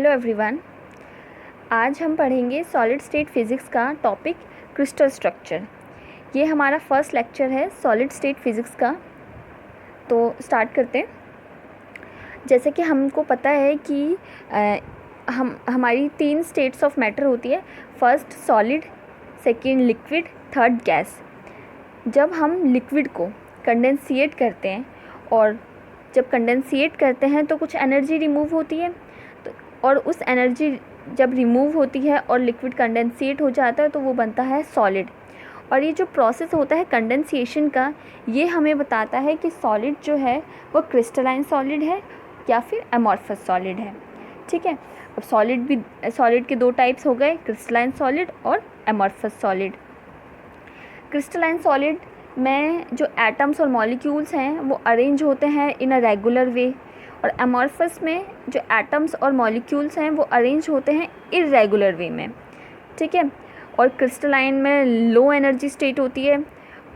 Hello everyone. आज हम पढ़ेंगे सॉलिड स्टेट फिज़िक्स का टॉपिक क्रिस्टल स्ट्रक्चर। ये हमारा फर्स्ट लेक्चर है सॉलिड स्टेट फिज़िक्स का। तो स्टार्ट करते हैं। जैसे कि हमको पता है कि हमारी 3 स्टेट्स ऑफ मैटर होती है। First solid, second liquid, third gas. जब हम लिक्विड को कंडेंसिएट करते हैं और जब कंडेंसिएट करते हैं तो कुछ एनर्जी रिमूव होती है, तो और उस एनर्जी जब रिमूव होती है और लिक्विड कंडेंसिएट हो जाता है तो वो बनता है सॉलिड। और ये जो प्रोसेस होता है कंडेंसिएशन का, ये हमें बताता है कि सॉलिड जो है वो क्रिस्टलाइन सॉलिड है या फिर अमॉर्फस सॉलिड है। ठीक है। अब सॉलिड के 2 टाइप्स हो गए, क्रिस्टलाइन सॉलिड और अमॉर्फस सॉलिड। क्रिस्टलाइन सॉलिड में जो एटम्स और मॉलिक्यूल्स हैं वो अरेंज होते हैं इन अ रेगुलर वे, और अमॉर्फस में जो एटम्स और मॉलिक्यूल्स हैं वो अरेंज होते हैं इर्रेगुलर वे में। ठीक है। और क्रिस्टलाइन में लो एनर्जी स्टेट होती है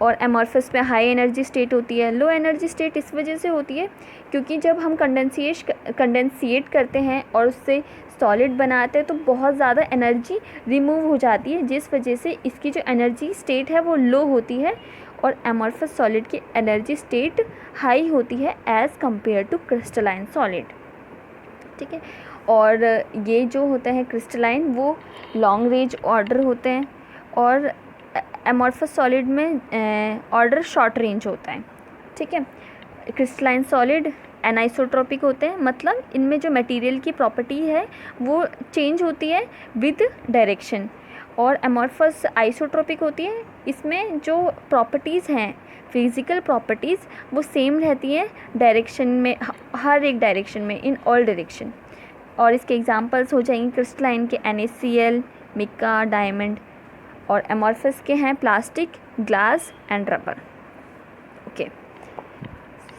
और अमॉर्फस में हाई एनर्जी स्टेट होती है। लो एनर्जी स्टेट इस वजह से होती है क्योंकि जब हम कंडेंसिएट करते हैं और उससे सॉलिड बनाते हैं तो बहुत ज़्यादा एनर्जी रिमूव हो जाती है, जिस वजह से इसकी जो एनर्जी स्टेट है वो लो होती है और अमॉर्फस सॉलिड की एनर्जी स्टेट हाई होती है as compare to crystalline solid. ठीक है। और ये जो होते हैं क्रिस्टलाइन वो लॉन्ग रेंज ऑर्डर होते हैं और अमॉर्फस सॉलिड में ऑर्डर शॉर्ट रेंज होता है। ठीक है। क्रिस्टलाइन सॉलिड एनाइसोट्रॉपिक होते हैं, मतलब इनमें जो मटेरियल की प्रॉपर्टी है वो चेंज होती है विद डायरेक्शन, और अमॉर्फस आइसोट्रॉपिक होती है। इसमें जो प्रॉपर्टीज़ हैं, फिज़िकल प्रॉपर्टीज़, वो सेम रहती हैं डायरेक्शन में, हर एक डायरेक्शन में, इन ऑल डायरेक्शन। और इसके एग्जांपल्स हो जाएंगे क्रिस्टलाइन के NaCl, मिका, डायमंड, और अमॉर्फस के हैं plastic, glass and rubber. Okay.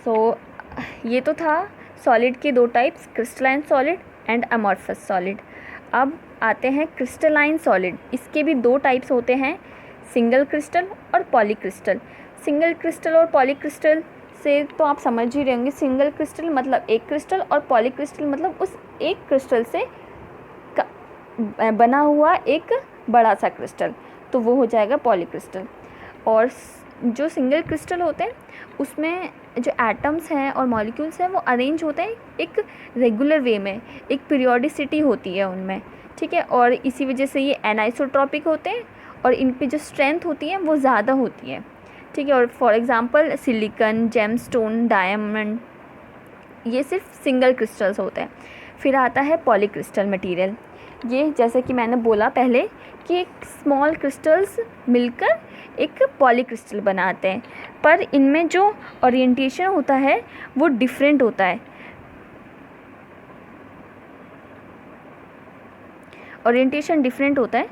So ये तो था सॉलिड के 2 types, crystalline solid and amorphous solid. अब आते हैं क्रिस्टलाइन सॉलिड। इसके भी 2 टाइप्स होते हैं, सिंगल क्रिस्टल और पॉलीक्रिस्टल। सिंगल क्रिस्टल और पॉलीक्रिस्टल से तो आप समझ ही रहे होंगे। सिंगल क्रिस्टल मतलब एक क्रिस्टल और पॉलीक्रिस्टल मतलब उस एक क्रिस्टल से बना हुआ एक बड़ा सा क्रिस्टल, तो वो हो जाएगा पॉलीक्रिस्टल। और जो सिंगल क्रिस्टल होते हैं उसमें जो एटम्स हैं और मॉलिक्यूल्स हैं वो अरेंज होते हैं एक रेगुलर वे में, एक पीरियोडिसिटी होती है उनमें। ठीक है। और इसी वजह से ये एनाइसोट्रॉपिक होते हैं और इन पे जो स्ट्रेंथ होती है वो ज़्यादा होती है। ठीक है। और for example silicon, gemstone, diamond, ये सिर्फ सिंगल क्रिस्टल्स होते हैं। फिर आता है पॉलीक्रिस्टल मटेरियल। ये जैसे कि मैंने बोला पहले कि एक स्मॉल क्रिस्टल्स मिलकर एक पॉलीक्रिस्टल बनाते हैं, पर इनमें जो ओरिएंटेशन होता है वो डिफरेंट होता है। ओरिएंटेशन डिफरेंट होता है,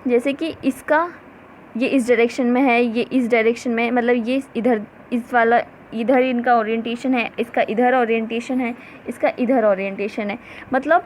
जैसे कि इसका ये इस डायरेक्शन में है, ये इस डायरेक्शन में, मतलब ये इधर, इस वाला इधर इनका ओरिएंटेशन है, इसका इधर ओरिएंटेशन है, इसका इधर ओरिएंटेशन है। मतलब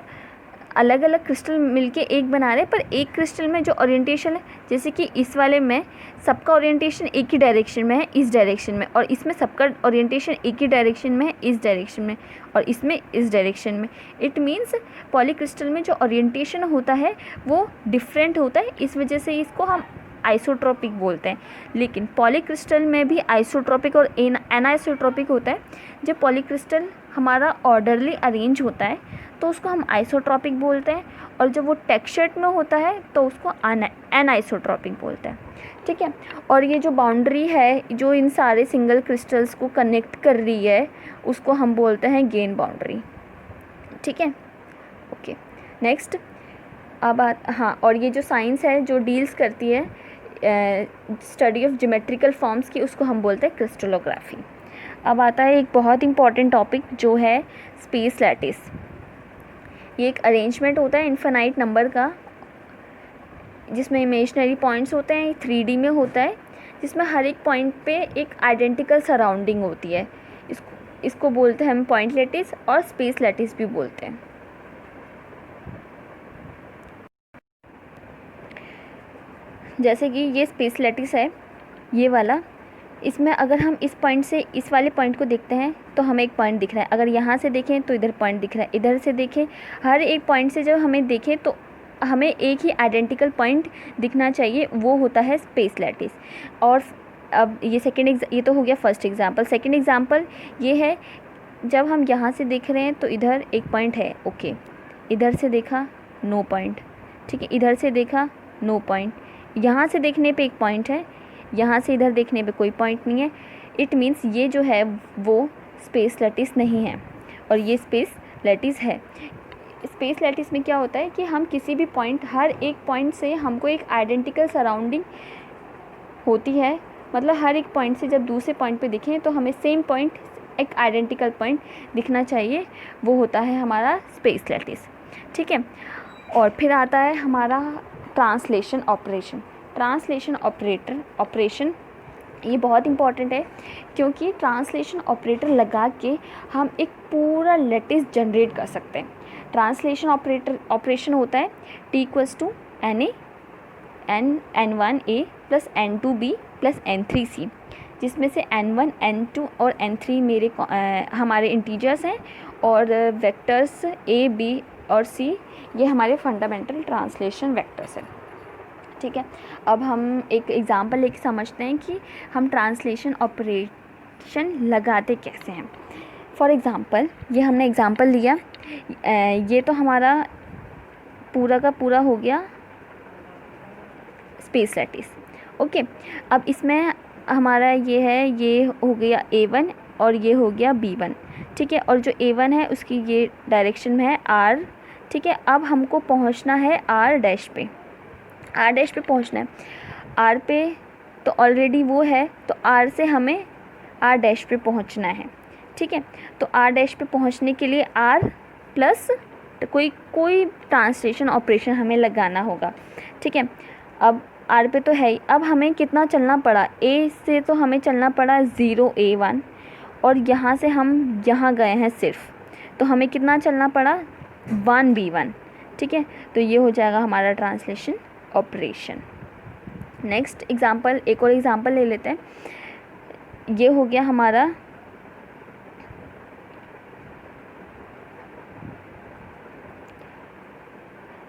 अलग अलग क्रिस्टल मिलके एक बना रहे हैं, पर एक क्रिस्टल में जो ओरिएंटेशन है, जैसे कि इस वाले में सबका ओरिएंटेशन एक ही डायरेक्शन में है, इस डायरेक्शन में, और इसमें सबका ओरिएंटेशन एक ही डायरेक्शन में है, इस डायरेक्शन में, और इसमें इस डायरेक्शन में। इट मीन्स पॉलीक्रिस्टल में जो ओरिएंटेशन होता है वो डिफरेंट होता है, इस वजह से इसको हम आइसोट्रॉपिक बोलते हैं। लेकिन पॉलीक्रिस्टल में भी आइसोट्रॉपिक और एनाइसोट्रॉपिक होता है। जब पॉलीक्रिस्टल हमारा ऑर्डरली अरेंज होता है तो उसको हम आइसोट्रॉपिक बोलते हैं, और जब वो टेक्सचर्ड में होता है तो उसको एनाइसोट्रॉपिक बोलते हैं। ठीक है। और ये जो बाउंड्री है जो इन सारे सिंगल क्रिस्टल्स को कनेक्ट कर रही है उसको हम बोलते हैं गेन बाउंड्री। ठीक है। ओके। नेक्स्ट अब हाँ, और ये जो साइंस है जो डील्स करती है स्टडी ऑफ ज्योमेट्रिकल फॉर्म्स की, उसको हम बोलते हैं क्रिस्टलोग्राफी। अब आता है एक बहुत इंपॉर्टेंट टॉपिक जो है स्पेस लैटिस। ये एक अरेंजमेंट होता है इन्फिनाइट नंबर का, जिसमें इमेजिनरी पॉइंट्स होते हैं, 3D में होता है, जिसमें हर एक पॉइंट पे एक आइडेंटिकल सराउंडिंग होती है। इसको बोलते हैं हम पॉइंट लैटिस और स्पेस लैटिस भी बोलते हैं। जैसे कि ये स्पेस लैटिस है, ये वाला, इसमें अगर हम इस पॉइंट से इस वाले पॉइंट को देखते हैं तो हमें एक पॉइंट दिख रहा है, अगर यहाँ से देखें तो इधर पॉइंट दिख रहा है, इधर से देखें, हर एक पॉइंट से जब हमें देखें तो हमें एक ही आइडेंटिकल पॉइंट दिखना चाहिए, वो होता है स्पेस लैटिस। और अब ये तो हो गया फर्स्ट एग्जांपल। सेकंड एग्जांपल ये है, जब हम यहाँ से देख रहे हैं तो इधर एक पॉइंट है, ओके, इधर से देखा नो पॉइंट, ठीक है, इधर से देखा नो पॉइंट, यहाँ से देखने पे एक पॉइंट है, यहाँ से इधर देखने पे कोई पॉइंट नहीं है। इट मीन्स ये जो है वो स्पेस लैटिस नहीं है और ये स्पेस लैटिस है। स्पेस लैटिस में क्या होता है कि हम किसी भी पॉइंट, हर एक पॉइंट से हमको एक आइडेंटिकल सराउंडिंग होती है, मतलब हर एक पॉइंट से जब दूसरे पॉइंट पे दिखें तो हमें सेम पॉइंट, एक आइडेंटिकल पॉइंट दिखना चाहिए, वो होता है हमारा स्पेस लैटिस, ठीक है। और फिर आता है हमारा ट्रांसलेशन ऑपरेशन। ट्रांसलेशन ऑपरेशन ये बहुत इंपॉर्टेंट है, क्योंकि ट्रांसलेशन ऑपरेटर लगा के हम एक पूरा लैटिस जनरेट कर सकते हैं। ट्रांसलेशन ऑपरेशन होता है T=NA N1A + N2B + N3C, जिसमें से N1, N2 और N3 हमारे इंटीजर्स हैं और वेक्टर्स A, B और C ये हमारे फंडामेंटल ट्रांसलेशन वेक्टर्स हैं, ठीक है। अब हम एक एग्जांपल लेके समझते हैं कि हम ट्रांसलेशन ऑपरेशन लगाते कैसे हैं। फॉर एग्ज़ाम्पल, ये हमने एग्ज़ाम्पल लिया, ये तो हमारा पूरा का पूरा हो गया स्पेस लैटिस, ओके। अब इसमें हमारा ये है, ये हो गया A1 और ये हो गया B1, ठीक है। और जो A1 है उसकी ये डायरेक्शन में है R, ठीक है। अब हमको पहुंचना है R' पे, R' पे पहुंचना है। R पे तो ऑलरेडी वो है, तो R से हमें R' पे पहुंचना है, ठीक है। तो R' पे पहुंचने के लिए R प्लस कोई ट्रांसलेशन ऑपरेशन हमें लगाना होगा, ठीक है। अब R पे तो है ही, अब हमें कितना चलना पड़ा, A से तो हमें चलना पड़ा 0A1 और यहाँ से हम यहाँ गए हैं सिर्फ, तो हमें कितना चलना पड़ा 1B1, ठीक है। तो ये हो जाएगा हमारा ट्रांसलेशन ऑपरेशन। नेक्स्ट एग्जांपल, एक और एग्जांपल ले लेते हैं। ये हो गया हमारा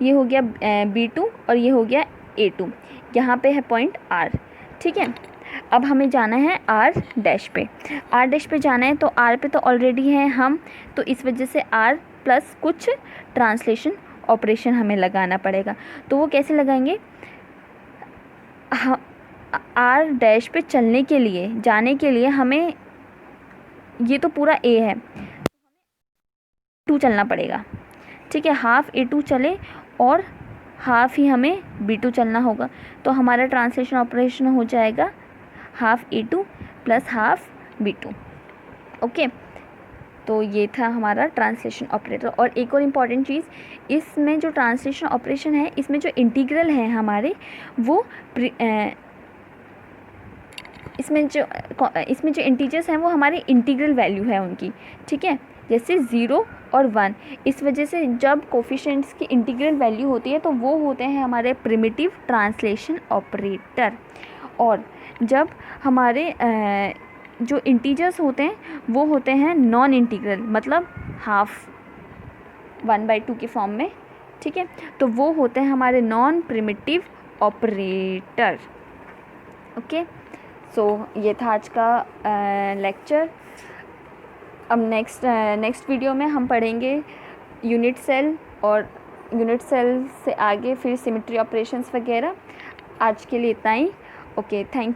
B2 और ये हो गया A2, यहाँ पे है पॉइंट R, ठीक है। अब हमें जाना है R' पे, R' पे जाना है, तो R पे तो ऑलरेडी है हम, तो इस वजह से R प्लस कुछ ट्रांसलेशन ऑपरेशन हमें लगाना पड़ेगा। तो वो कैसे लगाएंगे, R' पे चलने के लिए, जाने के लिए हमें, ये तो पूरा A है, A2 चलना पड़ेगा, ठीक है। हाफ A2 चले और हाफ ही हमें B2 चलना होगा, तो हमारा ट्रांसलेशन ऑपरेशन हो जाएगा half A2 + half B2, okay. तो ये था हमारा ट्रांसलेशन ऑपरेटर। और एक और इम्पॉर्टेंट चीज़, इसमें जो ट्रांसलेशन ऑपरेशन है, इसमें जो इंटीग्रल हैं हमारे, वो इसमें जो इंटीजर्स हैं वो हमारे इंटीग्रल वैल्यू है उनकी, ठीक है। जैसे 0 और 1, इस वजह से जब कोफिशिएंट्स की इंटीग्रल वैल्यू होती है तो वो होते हैं हमारे प्रिमिटिव ट्रांसलेशन ऑपरेटर। और जब हमारे जो इंटीजर्स होते हैं वो होते हैं नॉन इंटीग्रल, मतलब हाफ 1/2 के फॉर्म में, ठीक है। तो वो होते हैं हमारे non primitive operator, okay. So ये था आज का लेक्चर। अब नेक्स्ट वीडियो में हम पढ़ेंगे यूनिट सेल, और यूनिट सेल से आगे फिर सिमेट्री ऑपरेशंस वगैरह। आज के लिए इतना ही, ओके, थैंक यू।